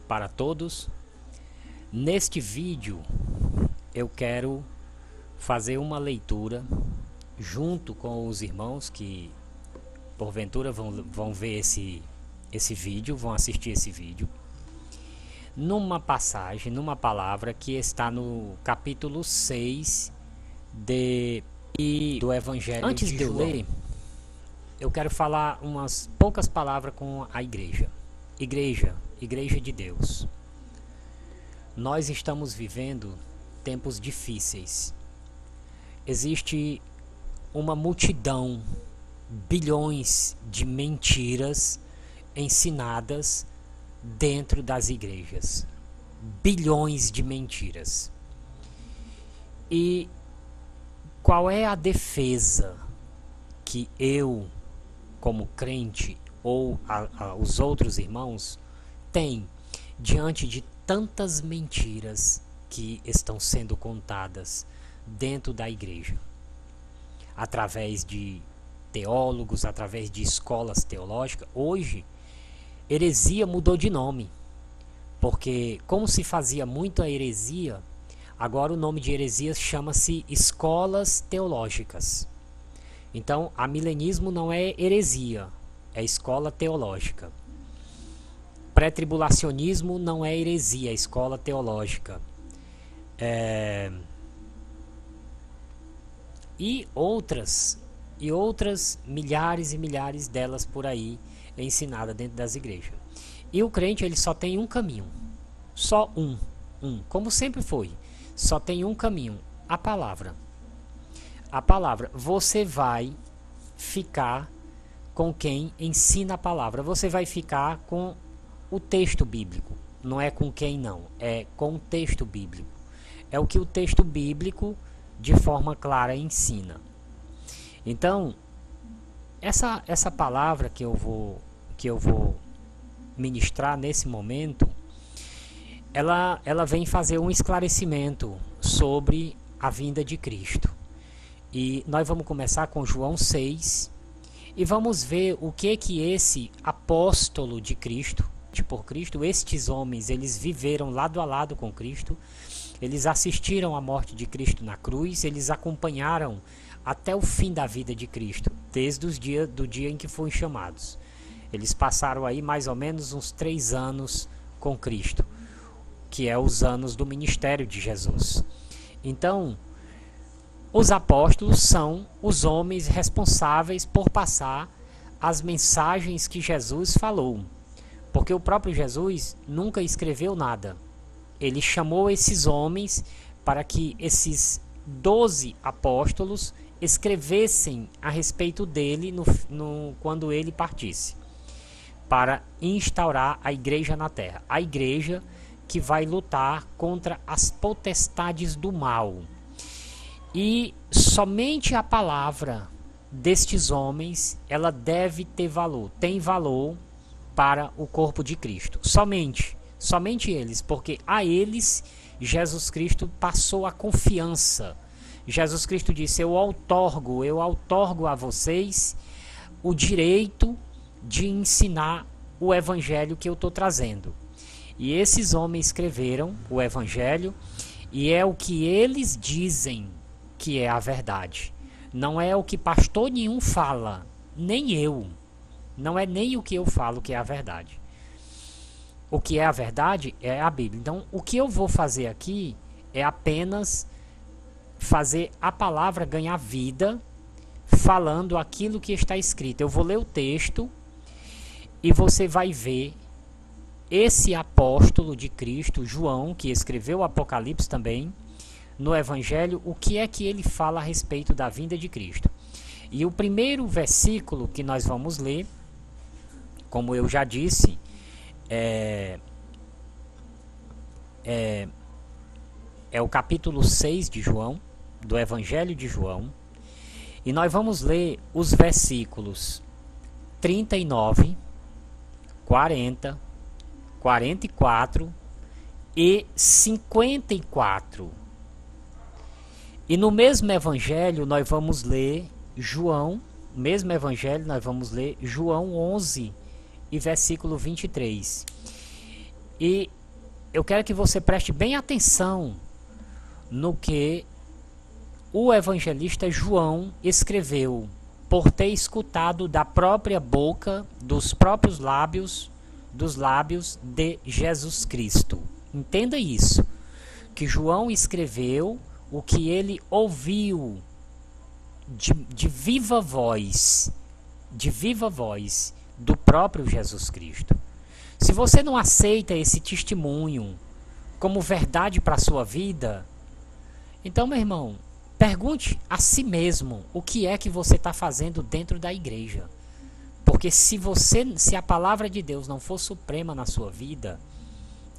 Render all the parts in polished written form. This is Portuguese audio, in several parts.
para todos. Neste vídeo eu quero fazer uma leitura junto com os irmãos que porventura vão ver esse vídeo, vão assistir esse vídeo, numa passagem, numa palavra que está no capítulo 6 do Evangelho. Antes de eu ler, eu quero falar umas poucas palavras com a igreja. Igreja de Deus. Nós estamos vivendo tempos difíceis. Existe uma multidão, bilhões de mentiras ensinadas dentro das igrejas. Bilhões de mentiras. E qual é a defesa que eu, como crente, ou os outros irmãos, tem diante de tantas mentiras que estão sendo contadas dentro da igreja? Através de teólogos, através de escolas teológicas. Hoje, heresia mudou de nome, porque como se fazia muito a heresia, agora o nome de heresia chama-se escolas teológicas. Então, amilenismo não é heresia, é escola teológica. Pré-tribulacionismo não é heresia, é escola teológica. E outras milhares e milhares delas por aí ensinadas dentro das igrejas. E o crente, ele só tem um caminho, só um, como sempre foi, só tem um caminho, a palavra. A palavra. Você vai ficar com quem ensina a palavra, você vai ficar com o texto bíblico, não é com quem não, é com o texto bíblico. É o que o texto bíblico de forma clara ensina. Então, essa palavra que eu vou ministrar nesse momento, ela vem fazer um esclarecimento sobre a vinda de Cristo. E nós vamos começar com João 6 e vamos ver o que esse apóstolo de Cristo, por Cristo, estes homens, eles viveram lado a lado com Cristo, eles assistiram à morte de Cristo na cruz, eles acompanharam até o fim da vida de Cristo, desde do dia em que foram chamados. Eles passaram aí mais ou menos uns 3 anos com Cristo, que é os anos do ministério de Jesus. Então, os apóstolos são os homens responsáveis por passar as mensagens que Jesus falou. Porque o próprio Jesus nunca escreveu nada. Ele chamou esses homens para que esses 12 apóstolos escrevessem a respeito dele quando ele partisse, para instaurar a igreja na terra. A igreja que vai lutar contra as potestades do mal. E somente a palavra destes homens, ela deve ter valor, tem valor para o corpo de Cristo. Somente eles, porque a eles Jesus Cristo passou a confiança. Jesus Cristo disse: eu outorgo a vocês o direito de ensinar o evangelho que eu estou trazendo. E esses homens escreveram o evangelho, e é o que eles dizem que é a verdade. Não é o que pastor nenhum fala, nem eu. Não é nem o que eu falo que é a verdade. O que é a verdade é a Bíblia. Então, o que eu vou fazer aqui é apenas fazer a palavra ganhar vida, falando aquilo que está escrito. Eu vou ler o texto e você vai ver esse apóstolo de Cristo, João, que escreveu o Apocalipse também, no Evangelho, o que é que ele fala a respeito da vinda de Cristo. E o primeiro versículo que nós vamos ler, como eu já disse, é o capítulo 6 de João, do Evangelho de João, e nós vamos ler os versículos 39, 40, 44 e 54. E no mesmo Evangelho nós vamos ler João, mesmo Evangelho nós vamos ler João 11 e versículo 23. E eu quero que você preste bem atenção no que o evangelista João escreveu, por ter escutado da própria boca, dos próprios lábios, dos lábios de Jesus Cristo. Entenda isso, que João escreveu o que ele ouviu de viva voz, do próprio Jesus Cristo. Se você não aceita esse testemunho como verdade para a sua vida, então, meu irmão, pergunte a si mesmo o que é que você está fazendo dentro da igreja. Porque se a palavra de Deus não for suprema na sua vida,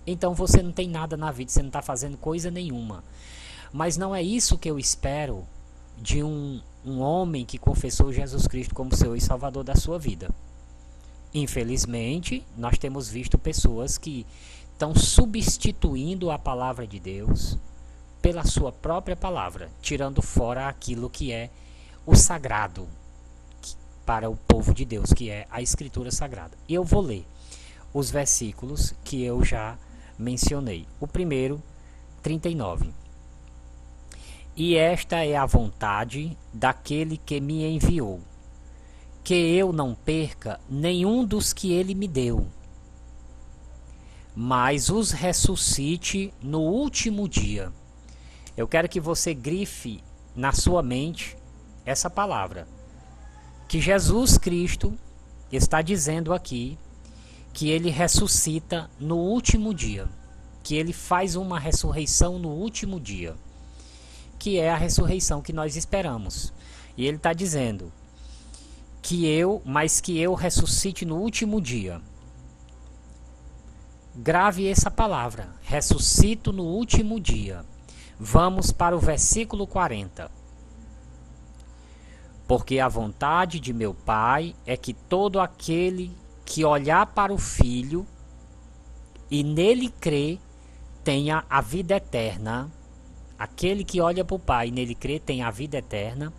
então você não tem nada na vida, você não está fazendo coisa nenhuma. Mas não é isso que eu espero de um homem que confessou Jesus Cristo como Senhor e Salvador da sua vida. Infelizmente, nós temos visto pessoas que estão substituindo a palavra de Deus pela sua própria palavra, tirando fora aquilo que é o sagrado para o povo de Deus, que é a Escritura Sagrada. E eu vou ler os versículos que eu já mencionei. O primeiro, 39. E esta é a vontade daquele que me enviou, que eu não perca nenhum dos que ele me deu, mas os ressuscite no último dia. Eu quero que você grife na sua mente essa palavra, que Jesus Cristo está dizendo aqui que ele ressuscita no último dia, que ele faz uma ressurreição no último dia, que é a ressurreição que nós esperamos. E ele está dizendo que eu ressuscite no último dia. Grave essa palavra, ressuscito no último dia. Vamos para o versículo 40. Porque a vontade de meu Pai é que todo aquele que olhar para o Filho e nele crê tenha a vida eterna. Aquele que olha para o Pai e nele crê tem a vida eterna.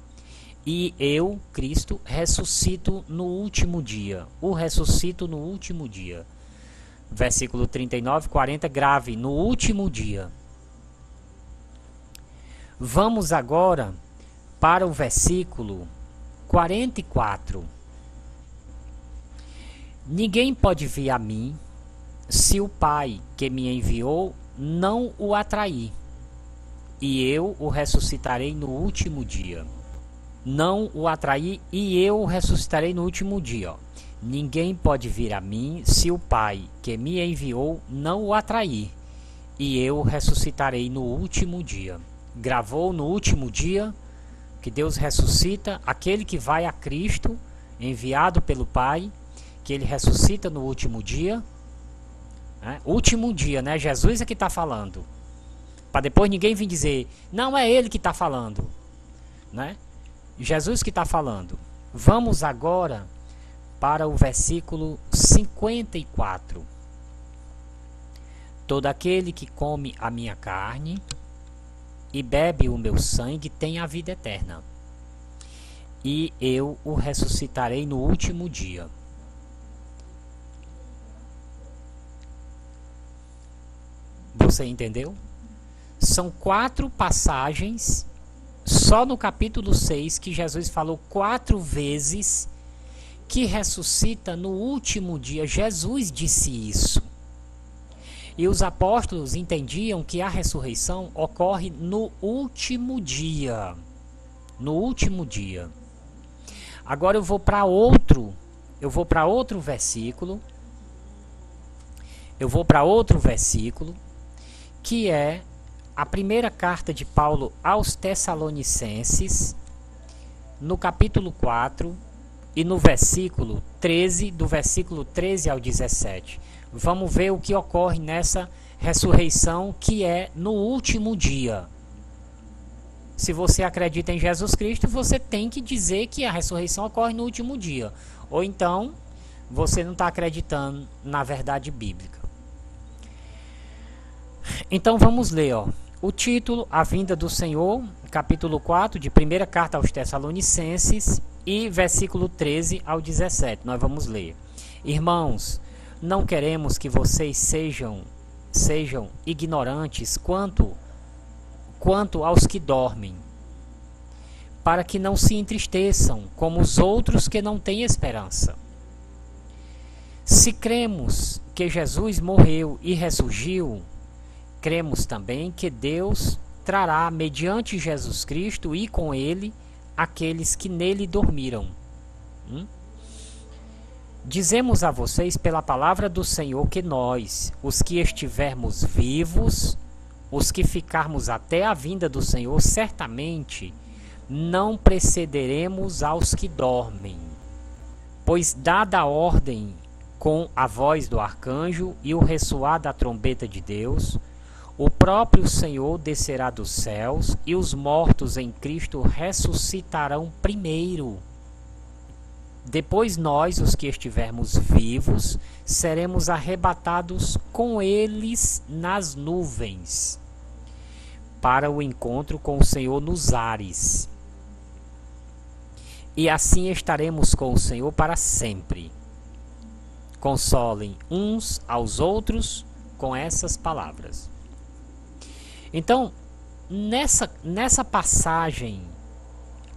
E eu, Cristo, ressuscito no último dia. O ressuscito no último dia. Versículo 39, 40, grave, no último dia. Vamos agora para o versículo 44. Ninguém pode vir a mim se o Pai que me enviou não o atrair. E eu o ressuscitarei no último dia. Não o atrair e eu o ressuscitarei no último dia. Ó. Ninguém pode vir a mim se o Pai que me enviou não o atrair. E eu o ressuscitarei no último dia. Gravou no último dia que Deus ressuscita aquele que vai a Cristo, enviado pelo Pai, que ele ressuscita no último dia. Último dia, né? Jesus é que está falando. Para depois ninguém vir dizer, não é ele que está falando, né? Jesus que está falando. Vamos agora para o versículo 54. Todo aquele que come a minha carne e bebe o meu sangue tem a vida eterna, e eu o ressuscitarei no último dia. Você entendeu? São 4 passagens, só no capítulo 6, que Jesus falou 4 vezes que ressuscita no último dia. Jesus disse isso. E os apóstolos entendiam que a ressurreição ocorre no último dia. No último dia. Agora eu vou para outro versículo. Que é a primeira carta de Paulo aos Tessalonicenses, no capítulo 4 e no versículo 13, do versículo 13 ao 17. Vamos ver o que ocorre nessa ressurreição, que é no último dia. Se você acredita em Jesus Cristo, você tem que dizer que a ressurreição ocorre no último dia. Ou então, você não está acreditando na verdade bíblica. Então vamos ler, ó. O título, A Vinda do Senhor, capítulo 4, de primeira carta aos Tessalonicenses, e versículo 13 ao 17. Nós vamos ler. Irmãos, não queremos que vocês sejam sejam ignorantes quanto aos que dormem, para que não se entristeçam como os outros que não têm esperança. Se cremos que Jesus morreu e ressurgiu, cremos também que Deus trará, mediante Jesus Cristo e com ele, aqueles que nele dormiram. Dizemos a vocês pela palavra do Senhor que nós, os que estivermos vivos, os que ficarmos até a vinda do Senhor, certamente não precederemos aos que dormem. Pois dada a ordem com a voz do arcanjo e o ressoar da trombeta de Deus, o próprio Senhor descerá dos céus e os mortos em Cristo ressuscitarão primeiro. Depois nós, os que estivermos vivos, seremos arrebatados com eles nas nuvens, para o encontro com o Senhor nos ares. E assim estaremos com o Senhor para sempre. Consolem uns aos outros com essas palavras. Então, nessa passagem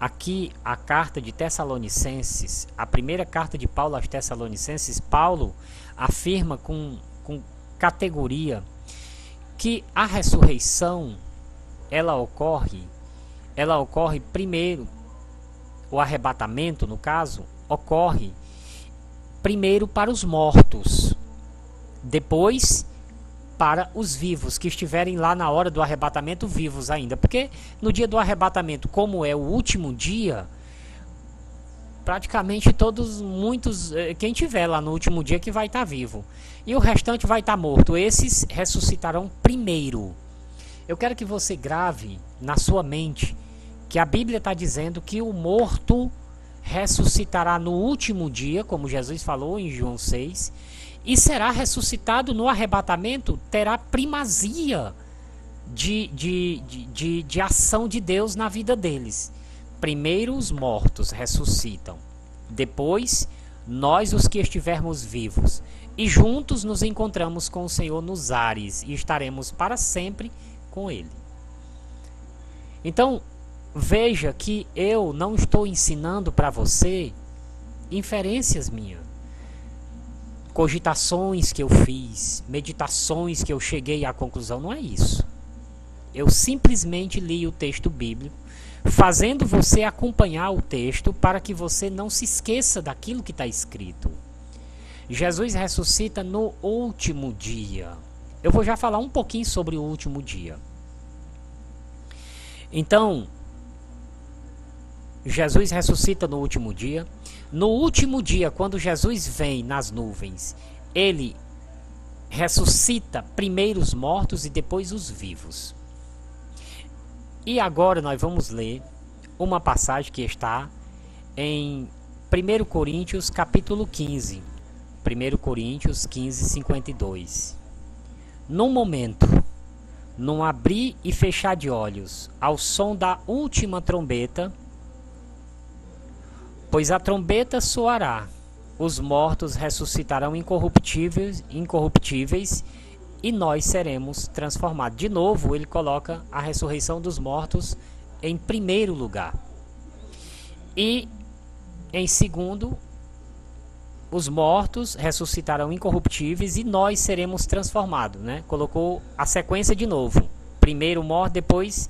aqui, a carta de Tessalonicenses, a primeira carta de Paulo aos Tessalonicenses, Paulo afirma com categoria que a ressurreição ela ocorre primeiro, o arrebatamento, no caso, ocorre primeiro para os mortos, depois para os vivos, que estiverem lá na hora do arrebatamento vivos ainda. Porque no dia do arrebatamento, como é o último dia, praticamente quem tiver lá no último dia que vai estar vivo. E o restante vai estar morto. Esses ressuscitarão primeiro. Eu quero que você grave na sua mente que a Bíblia está dizendo que o morto ressuscitará no último dia, como Jesus falou em João 6, e será ressuscitado no arrebatamento, terá primazia de ação de Deus na vida deles. Primeiro os mortos ressuscitam, depois nós os que estivermos vivos, e juntos nos encontramos com o Senhor nos ares, e estaremos para sempre com Ele. Então, veja que eu não estou ensinando para você inferências minhas, cogitações que eu fiz, meditações que eu cheguei à conclusão, não é isso. Eu simplesmente li o texto bíblico, fazendo você acompanhar o texto para que você não se esqueça daquilo que está escrito. Jesus ressuscita no último dia. Eu vou já falar um pouquinho sobre o último dia. Então, Jesus ressuscita no último dia. No último dia, quando Jesus vem nas nuvens, ele ressuscita primeiro os mortos e depois os vivos. E agora nós vamos ler uma passagem que está em 1 Coríntios capítulo 15. 1 Coríntios 15, 52. Num momento, num abrir e fechar de olhos, ao som da última trombeta, pois a trombeta soará, os mortos ressuscitarão incorruptíveis, e nós seremos transformados. De novo, ele coloca a ressurreição dos mortos em primeiro lugar. E, em segundo, os mortos ressuscitarão incorruptíveis e nós seremos transformados, né? Colocou a sequência de novo. Primeiro morte, depois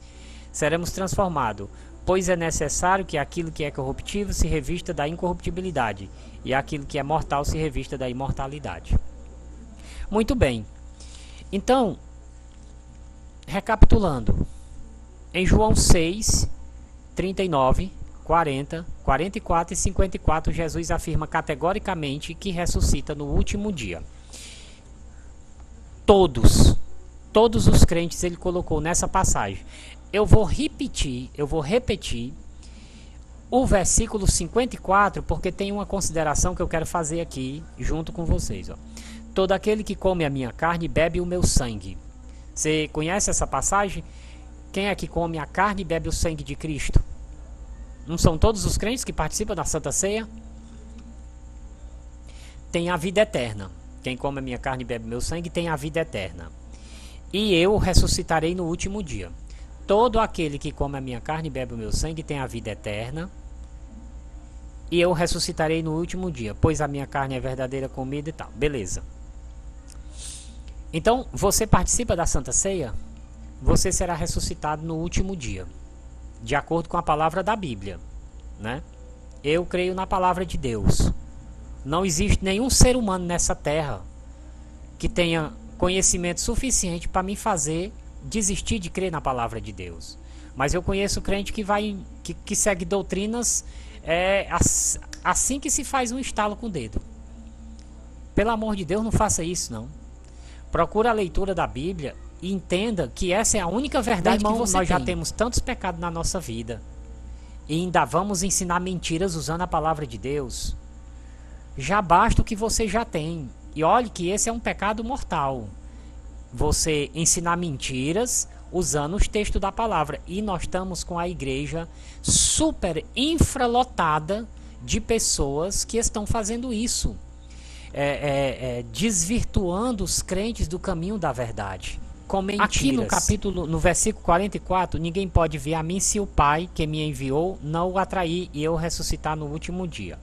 seremos transformados. Pois é necessário que aquilo que é corruptível se revista da incorruptibilidade, e aquilo que é mortal se revista da imortalidade. Muito bem. Então, recapitulando, em João 6, 39, 40, 44 e 54, Jesus afirma categoricamente que ressuscita no último dia. Todos os crentes ele colocou nessa passagem. Eu vou repetir o versículo 54, porque tem uma consideração que eu quero fazer aqui junto com vocês. Ó. Todo aquele que come a minha carne bebe o meu sangue. Você conhece essa passagem? Quem é que come a carne e bebe o sangue de Cristo? Não são todos os crentes que participam da Santa Ceia? Tem a vida eterna. Quem come a minha carne e bebe o meu sangue tem a vida eterna. e eu ressuscitarei no último dia. Todo aquele que come a minha carne e bebe o meu sangue tem a vida eterna, e eu ressuscitarei no último dia, pois a minha carne é verdadeira comida e tal. Beleza. Então, você participa da Santa Ceia? Você será ressuscitado no último dia, de acordo com a palavra da Bíblia, né? Eu creio na palavra de Deus. Não existe nenhum ser humano nessa terra que tenha conhecimento suficiente para me fazer desistir de crer na palavra de Deus. Mas eu conheço crente que segue doutrinas assim que se faz um estalo com o dedo. Pelo amor de Deus, não faça isso, não. Procura a leitura da Bíblia e entenda que essa é a única verdade, irmão, que você nós tem. Já temos tantos pecados na nossa vida e ainda vamos ensinar mentiras usando a palavra de Deus. Já basta o que você já tem. E olhe que esse é um pecado mortal. Você ensinar mentiras usando os textos da palavra. E nós estamos com a igreja super infralotada de pessoas que estão fazendo isso. Desvirtuando os crentes do caminho da verdade. Com mentiras. Aqui no capítulo, no versículo 44, ninguém pode vir a mim se o Pai que me enviou não o atrair e eu ressuscitar no último dia.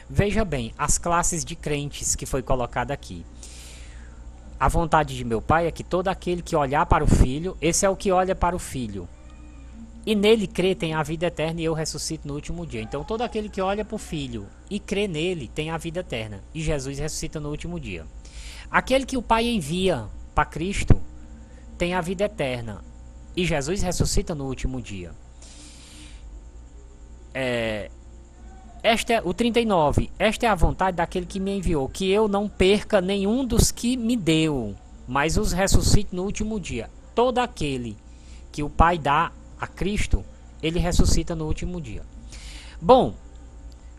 Veja bem, as classes de crentes que foi colocada aqui. A vontade de meu Pai é que todo aquele que olhar para o Filho, esse é o que olha para o Filho, e nele crê tem a vida eterna e eu ressuscito no último dia. Então todo aquele que olha para o Filho e crê nele tem a vida eterna, e Jesus ressuscita no último dia. Aquele que o Pai envia para Cristo tem a vida eterna, e Jesus ressuscita no último dia. O 39, esta é a vontade daquele que me enviou, que eu não perca nenhum dos que me deu, mas os ressuscite no último dia. Todo aquele que o Pai dá a Cristo, ele ressuscita no último dia. Bom,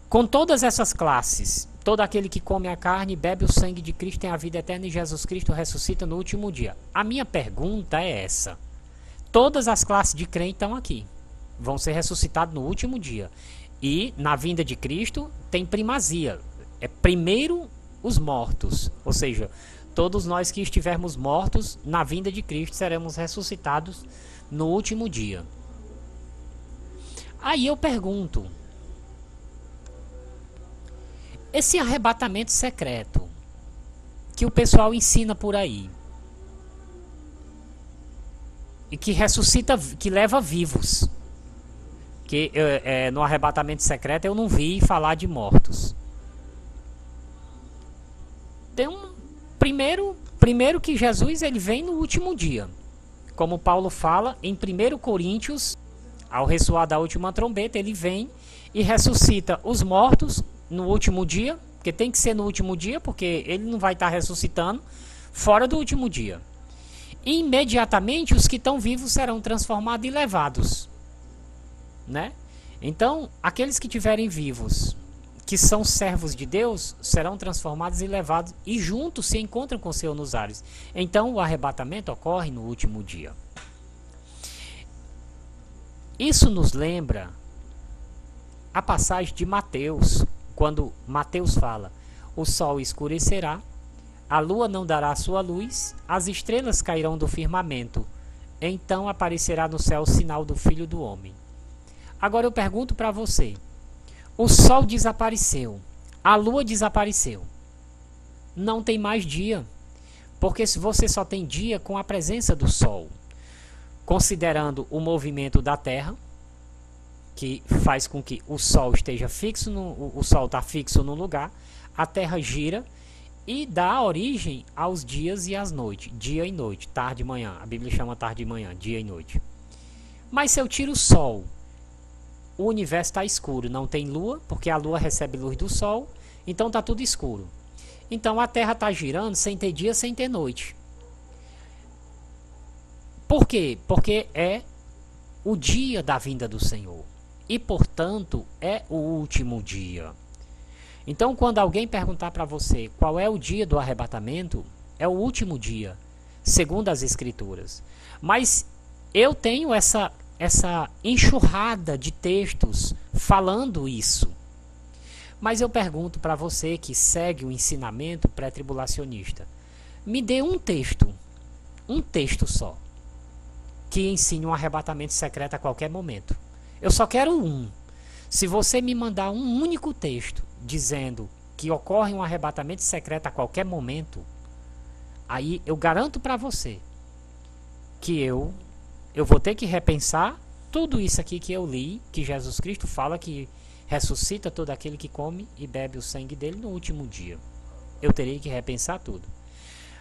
com todas essas classes, todo aquele que come a carne e bebe o sangue de Cristo tem a vida eterna e Jesus Cristo ressuscita no último dia. A minha pergunta é essa. Todas as classes de crente estão aqui, vão ser ressuscitados no último dia. E na vinda de Cristo tem primazia. É primeiro os mortos. Ou seja, todos nós que estivermos mortos, na vinda de Cristo seremos ressuscitados no último dia. Aí eu pergunto, esse arrebatamento secreto que o pessoal ensina por aí, e que ressuscita, que leva vivos, que no arrebatamento secreto eu não vi falar de mortos. Primeiro que Jesus ele vem no último dia, como Paulo fala em 1 Coríntios, ao ressoar da última trombeta, ele vem e ressuscita os mortos no último dia, porque tem que ser no último dia, porque ele não vai estar ressuscitando fora do último dia. E imediatamente os que estão vivos serão transformados e levados, né? Então, aqueles que estiverem vivos, que são servos de Deus, serão transformados e levados e juntos se encontram com o Senhor nos ares. Então, o arrebatamento ocorre no último dia. Isso nos lembra a passagem de Mateus, quando Mateus fala: o sol escurecerá, a lua não dará sua luz, as estrelas cairão do firmamento, então aparecerá no céu o sinal do Filho do Homem. Agora eu pergunto para você, o sol desapareceu, a lua desapareceu, não tem mais dia, porque se você só tem dia com a presença do sol, considerando o movimento da Terra, que faz com que o sol esteja fixo, o sol está fixo no lugar, a Terra gira e dá origem aos dias e às noites, dia e noite, tarde e manhã. A Bíblia chama tarde e manhã, dia e noite. Mas se eu tiro o sol, o universo está escuro, não tem lua, porque a lua recebe luz do sol, então está tudo escuro. Então a Terra está girando sem ter dia, sem ter noite. Por quê? Porque é o dia da vinda do Senhor. E, portanto, é o último dia. Então, quando alguém perguntar para você qual é o dia do arrebatamento, é o último dia, segundo as Escrituras. Mas eu tenho essa enxurrada de textos falando isso. Mas eu pergunto para você que segue o ensinamento pré-tribulacionista, me dê um texto um texto só que ensine um arrebatamento secreto a qualquer momento. Eu só quero um. Se você me mandar um único texto dizendo que ocorre um arrebatamento secreto a qualquer momento, aí eu garanto para você que eu vou ter que repensar tudo isso aqui que eu li, que Jesus Cristo fala que ressuscita todo aquele que come e bebe o sangue dele no último dia. Eu terei que repensar tudo.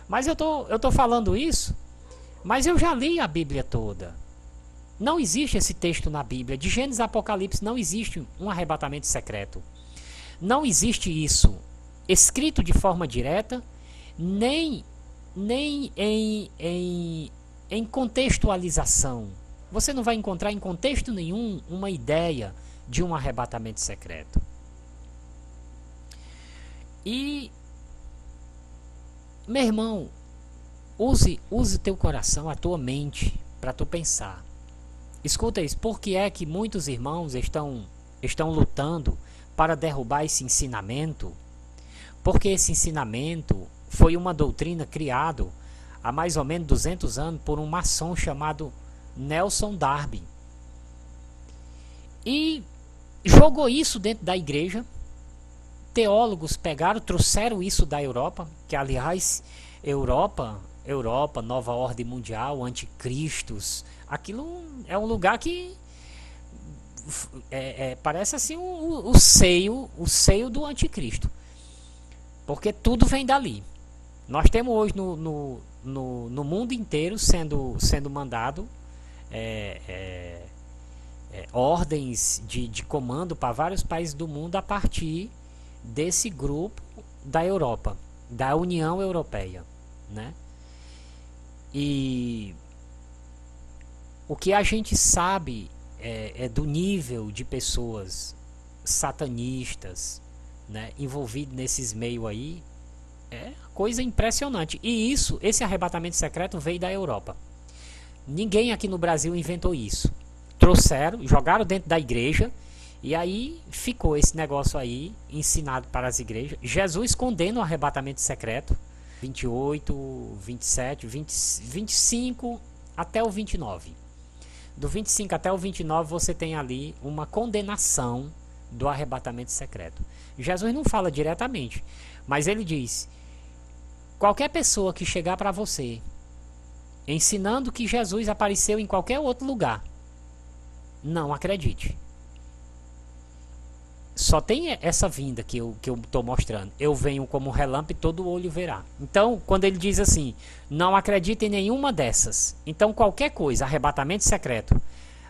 Mas eu tô falando isso, mas eu já li a Bíblia toda. Não existe esse texto na Bíblia. De Gênesis a Apocalipse não existe um arrebatamento secreto. Não existe isso escrito de forma direta, nem em contextualização. Você não vai encontrar em contexto nenhum uma ideia de um arrebatamento secreto. E, meu irmão, use teu coração, a tua mente, para tu pensar. Escuta isso, por que é que muitos irmãos estão lutando para derrubar esse ensinamento? Porque esse ensinamento foi uma doutrina criada há mais ou menos 200 anos por um maçom chamado Nelson Darby. E jogou isso dentro da igreja. Teólogos pegaram, trouxeram isso da Europa, que aliás, Europa, nova ordem mundial, anticristos, aquilo é um lugar que parece assim o seio do anticristo, porque tudo vem dali. Nós temos hoje no mundo inteiro sendo mandado ordens de comando para vários países do mundo a partir desse grupo da Europa, da União Europeia, né? E o que a gente sabe do nível de pessoas satanistas, né, envolvidas nesses meios aí, é coisa impressionante. E esse arrebatamento secreto veio da Europa. Ninguém aqui no Brasil inventou isso. Trouxeram, jogaram dentro da igreja, e aí ficou esse negócio aí ensinado para as igrejas. Jesus condena o arrebatamento secreto, 28, 27, 25 até o 29. Do 25 até o 29 você tem ali uma condenação do arrebatamento secreto. Jesus não fala diretamente, mas ele diz: qualquer pessoa que chegar para você ensinando que Jesus apareceu em qualquer outro lugar, não acredite. Só tem essa vinda que eu estou mostrando. Eu venho como um relâmpago e todo olho verá. Então, quando ele diz assim, não acredite em nenhuma dessas. Então, qualquer coisa, arrebatamento secreto,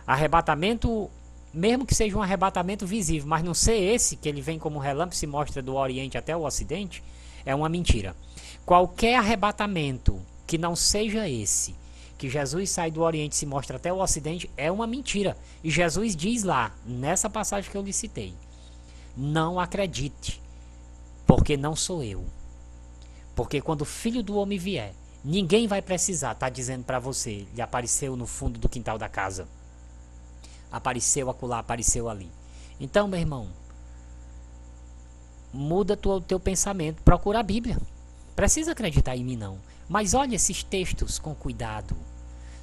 arrebatamento, mesmo que seja um arrebatamento visível, mas não ser esse, que ele vem como um relâmpago e se mostra do Oriente até o Ocidente, é uma mentira. Qualquer arrebatamento que não seja esse, que Jesus sai do Oriente e se mostra até o Ocidente, é uma mentira. E Jesus diz lá, nessa passagem que eu lhe citei, não acredite, porque não sou eu. Porque quando o Filho do Homem vier, ninguém vai precisar estar dizendo para você, ele apareceu no fundo do quintal da casa, apareceu acolá, apareceu ali. Então, meu irmão, muda teu pensamento, procura a Bíblia. Precisa acreditar em mim não, mas olha esses textos com cuidado,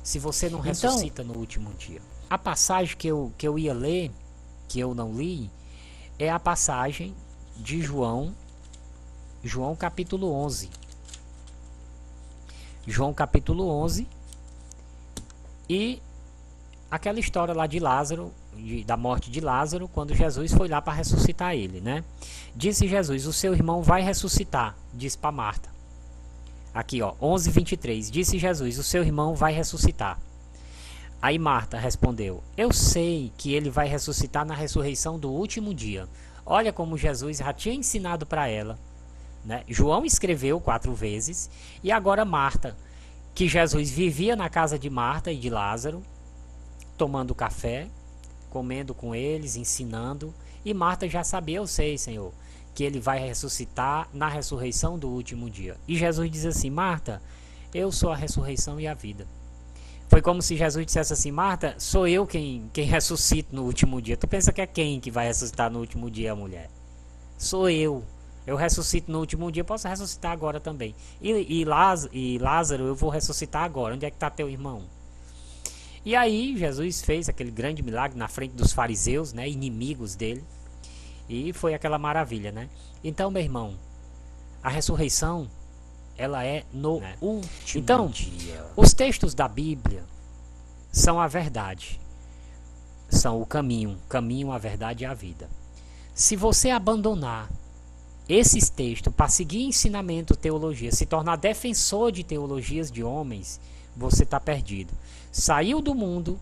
se você não ressuscita no último dia. A passagem que eu ia ler, que eu não li, é a passagem de João capítulo 11. João capítulo 11. E aquela história lá de Lázaro, da morte de Lázaro, quando Jesus foi lá para ressuscitar ele, né? Disse Jesus, o seu irmão vai ressuscitar, disse para Marta. Aqui, ó, 11:23. Disse Jesus, o seu irmão vai ressuscitar. Aí Marta respondeu, eu sei que ele vai ressuscitar na ressurreição do último dia. Olha como Jesus já tinha ensinado para ela, né? João escreveu 4 vezes, e agora Marta, que Jesus vivia na casa de Marta e de Lázaro, tomando café, comendo com eles, ensinando, e Marta já sabia, eu sei, Senhor, que ele vai ressuscitar na ressurreição do último dia. E Jesus diz assim, Marta, eu sou a ressurreição e a vida. Foi como se Jesus dissesse assim, Marta, sou eu quem ressuscito no último dia. Tu pensa que é quem que vai ressuscitar no último dia, mulher? Sou eu. Eu ressuscito no último dia, posso ressuscitar agora também. E Lázaro, eu vou ressuscitar agora. Onde é que está teu irmão? E aí Jesus fez aquele grande milagre na frente dos fariseus, né, inimigos dele. E foi aquela maravilha, né? Então, meu irmão, a ressurreição, ela é no último dia. Os textos da Bíblia são a verdade. São o caminho, a verdade e a vida. Se você abandonar esses textos para seguir ensinamento, teologia, se tornar defensor de teologias de homens, você está perdido. Saiu do mundo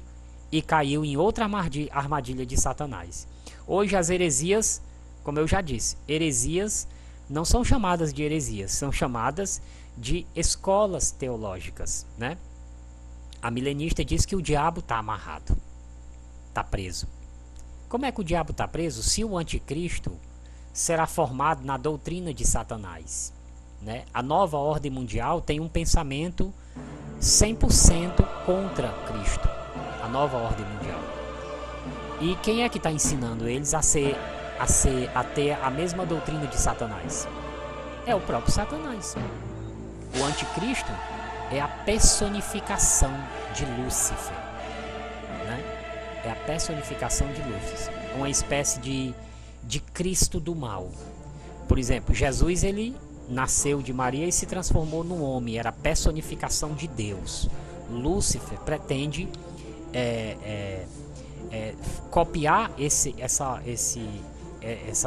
e caiu em outra armadilha de Satanás. Hoje as heresias, como eu já disse, heresias não são chamadas de heresias, são chamadas de escolas teológicas, né? A milenista diz que o diabo está amarrado, está preso. Como é que o diabo está preso? Se o anticristo será formado na doutrina de Satanás, né? A nova ordem mundial tem um pensamento 100% contra Cristo, a nova ordem mundial. E quem é que está ensinando eles a ter a mesma doutrina de Satanás? É o próprio Satanás. O anticristo é a personificação de Lúcifer, né? É a personificação de Lúcifer, uma espécie de Cristo do mal. Por exemplo, Jesus, ele nasceu de Maria e se transformou num homem, era a personificação de Deus. Lúcifer pretende copiar essa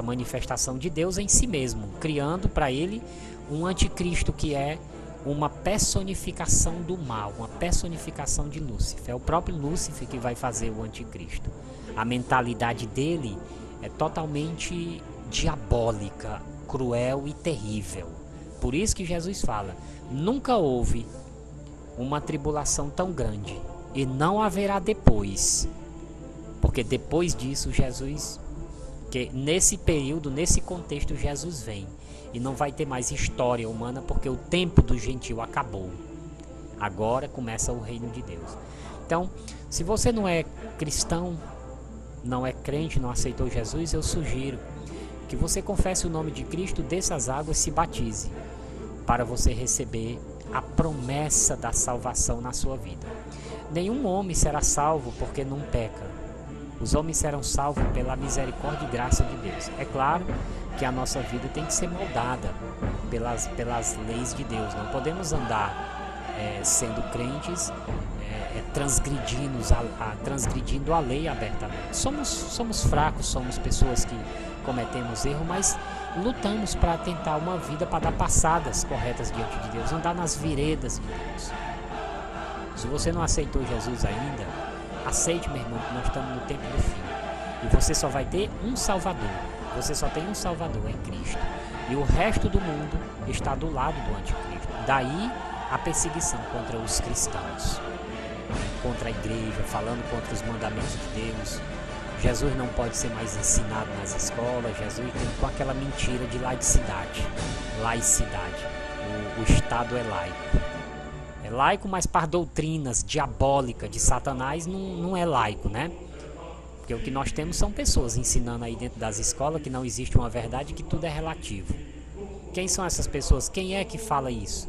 manifestação de Deus em si mesmo, criando para ele um anticristo que é uma personificação do mal, uma personificação de Lúcifer. É o próprio Lúcifer que vai fazer o anticristo. A mentalidade dele é totalmente diabólica, cruel e terrível. Por isso que Jesus fala: nunca houve uma tribulação tão grande e não haverá depois. Porque depois disso Jesus, que nesse período, nesse contexto, Jesus vem e não vai ter mais história humana, porque o tempo do gentil acabou. Agora começa o reino de Deus. Então, se você não é cristão, não é crente, não aceitou Jesus, eu sugiro que você confesse o nome de Cristo, desça as águas, se batize, para você receber a promessa da salvação na sua vida. Nenhum homem será salvo porque não peca. Os homens serão salvos pela misericórdia e graça de Deus. É claro que a nossa vida tem que ser moldada pelas leis de Deus. Não podemos andar sendo crentes, transgredindo a lei abertamente. Somos fracos, somos pessoas que cometemos erro, mas lutamos para tentar uma vida, para dar passadas corretas diante de Deus, andar nas veredas de Deus. Se você não aceitou Jesus ainda, aceite, meu irmão, que nós estamos no tempo do fim. E você só vai ter um Salvador. Você só tem um Salvador, em Cristo. E o resto do mundo está do lado do anticristo. Daí a perseguição contra os cristãos, contra a igreja, falando contra os mandamentos de Deus. Jesus não pode ser mais ensinado nas escolas. Jesus tem com aquela mentira de laicidade. O Estado é laico. É laico, mas para doutrinas diabólicas de Satanás não é laico, né? Porque o que nós temos são pessoas ensinando aí dentro das escolas que não existe uma verdade, que tudo é relativo. Quem são essas pessoas? Quem é que fala isso?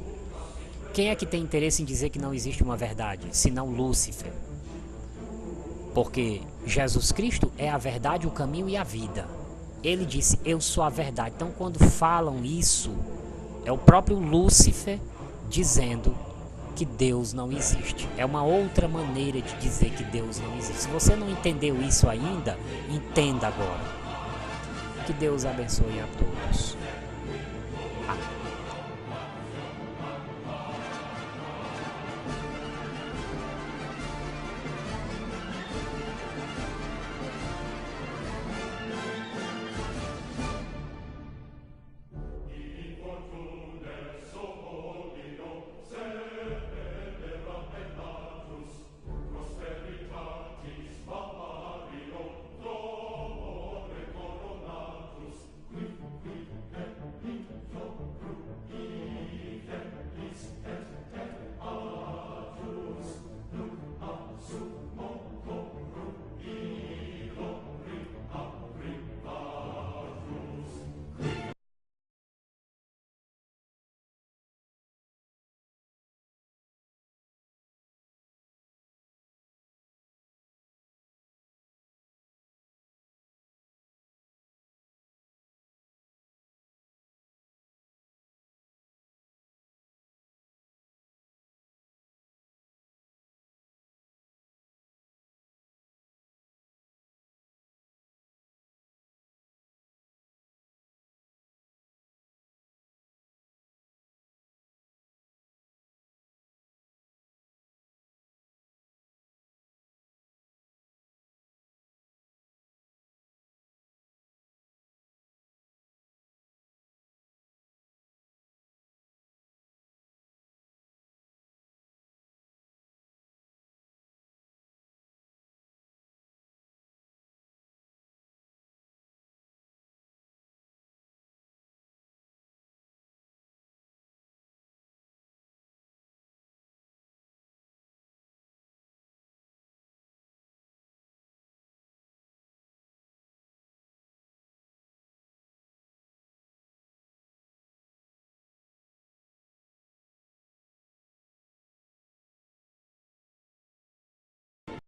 Quem é que tem interesse em dizer que não existe uma verdade, senão Lúcifer? Porque Jesus Cristo é a verdade, o caminho e a vida. Ele disse: eu sou a verdade. Então, quando falam isso, é o próprio Lúcifer dizendo que Deus não existe. É uma outra maneira de dizer que Deus não existe. Se você não entendeu isso ainda, entenda agora. Que Deus abençoe a todos.